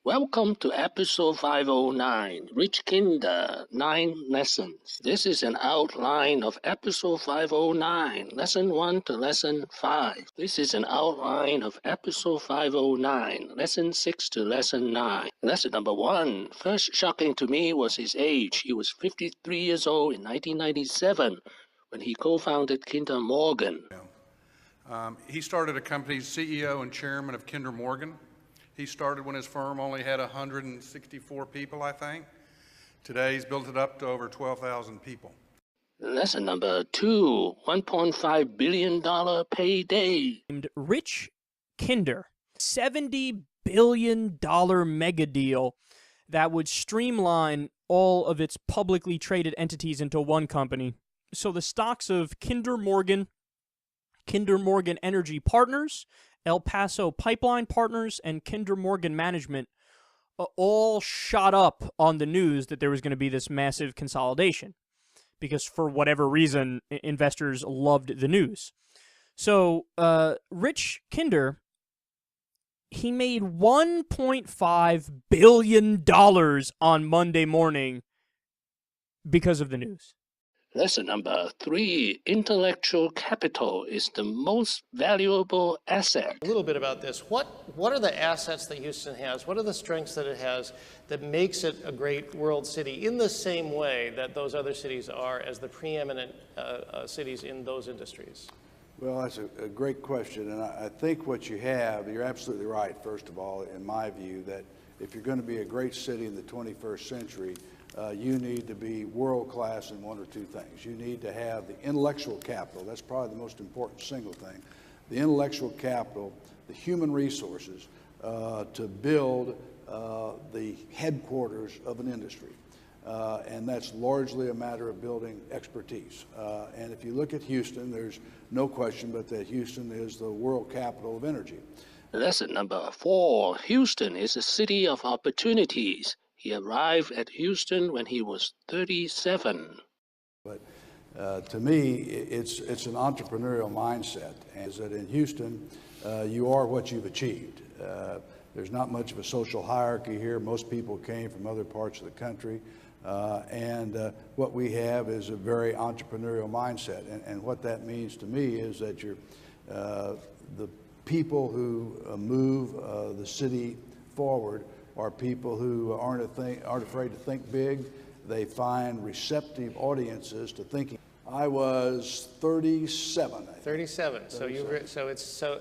Welcome to episode 509, RichKinder 9Lessons. This is an outline of episode 509, lesson 1 to lesson 5. This is an outline of episode 509, lesson 6 to lesson 9. Lesson number 1. First shocking to me was his age. He was 53 years old in 1997 when he co-founded Kinder Morgan. He started a company, CEO and chairman of Kinder Morgan. He started when his firm only had 164 people, I think. Today, he's built it up to over 12,000 people. Lesson number 2, $1.5 billion payday. Named RichKinder, $70 billion mega deal that would streamline all of its publicly traded entities into one company. So the stocks of Kinder Morgan Energy Partners, El Paso Pipeline Partners, and Kinder Morgan Management all shot up on the news that there was going to be this massive consolidation because for whatever reason, investors loved the news. So RichKinder, he made $1.5 billion on Monday morning because of the news. Lesson number 3, intellectual capital is the most valuable asset. A little bit about this. What are the assets that Houston has? What are the strengths that it has that makes it a great world city in the same way that those other cities are as the preeminent cities in those industries? Well, that's a great question, and I think what you have, you're absolutely right, first of all, in my view, that if you're going to be a great city in the 21st century, you need to be world-class in one or two things. You need to have the intellectual capital. That's probably the most important single thing. The intellectual capital, the human resources to build the headquarters of an industry. And that's largely a matter of building expertise. And if you look at Houston, there's no question but that Houston is the world capital of energy. Lesson number 4, Houston is a city of opportunities. He arrived at Houston when he was 37. But to me, it's an entrepreneurial mindset. And is that in Houston, you are what you've achieved. There's not much of a social hierarchy here. Most people came from other parts of the country. And what we have is a very entrepreneurial mindset. And what that means to me is that the people who move the city forward are people who aren't afraid to think big. They find receptive audiences to thinking. I was 37. I think. 37. 37.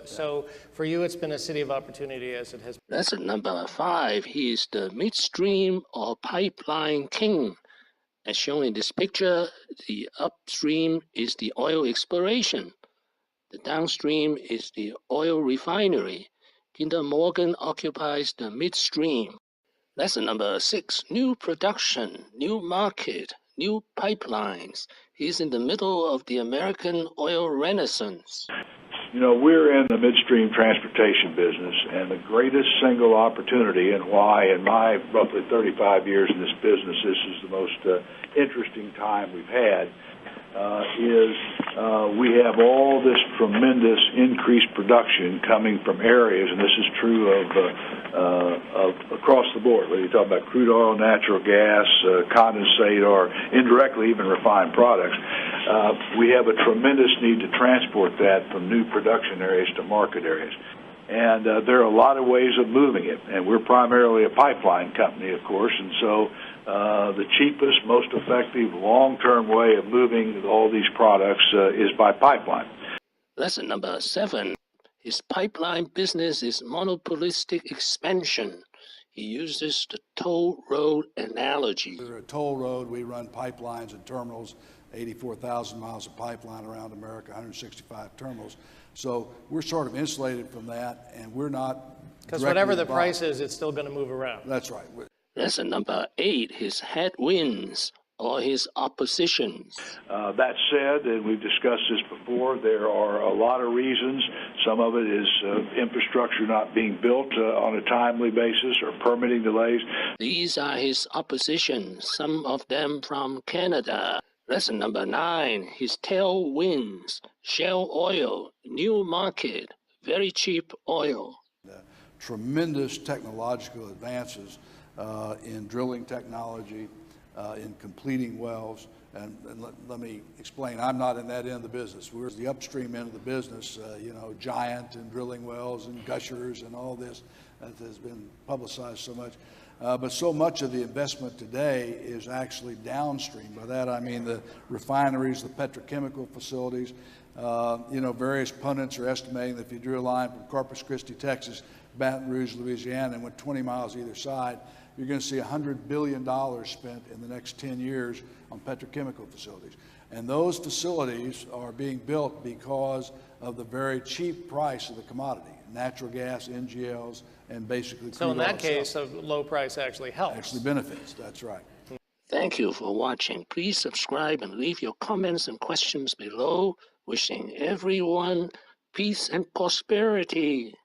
So for you, it's been a city of opportunity as it has. Lesson number 5. He is the midstream or pipeline king. As shown in this picture, the upstream is the oil exploration. The downstream is the oil refinery. Kinder Morgan occupies the midstream. Lesson number 6, new production, new market, new pipelines. He's in the middle of the American oil renaissance. You know, we're in the midstream transportation business, and the greatest single opportunity, and why in my roughly 35 years in this business, this is the most interesting time we've had, is we have all this tremendous increased production coming from areas, and this is true of across the board, whether you talk about crude oil, natural gas, condensate, or indirectly even refined products. We have a tremendous need to transport that from new production areas to market areas. And there are a lot of ways of moving it, and we're primarily a pipeline company, of course, and so the cheapest, most effective, long-term way of moving all these products is by pipeline. Lesson number 7. His pipeline business is monopolistic expansion. He uses the toll road analogy. We're a toll road. We run pipelines and terminals, 84,000 miles of pipeline around America, 165 terminals. So we're sort of insulated from that, and we're not. Because whatever the price is, it's still going to move around. That's right. Lesson number 8, his headwinds or his oppositions. That said, and we've discussed this before, there are a lot of reasons. Some of it is infrastructure not being built on a timely basis or permitting delays. These are his oppositions, some of them from Canada. Lesson number 9, his tailwinds, shale oil, new market, very cheap oil. tremendous technological advances in drilling technology, in completing wells. And let me explain, I'm not in that end of the business. We're the upstream end of the business, Giant and drilling wells and gushers and all this that has been publicized so much. But so much of the investment today is actually downstream. By that I mean the refineries, the petrochemical facilities. Various pundits are estimating that if you drew a line from Corpus Christi, Texas, Baton Rouge, Louisiana, and went 20 miles either side, you're going to see $100 billion spent in the next 10 years on petrochemical facilities. And those facilities are being built because of the very cheap price of the commodity, natural gas, NGLs, and basically So in that case, a low price actually helps. Actually benefits, that's right. Thank you for watching. Please subscribe and leave your comments and questions below. Wishing everyone peace and prosperity.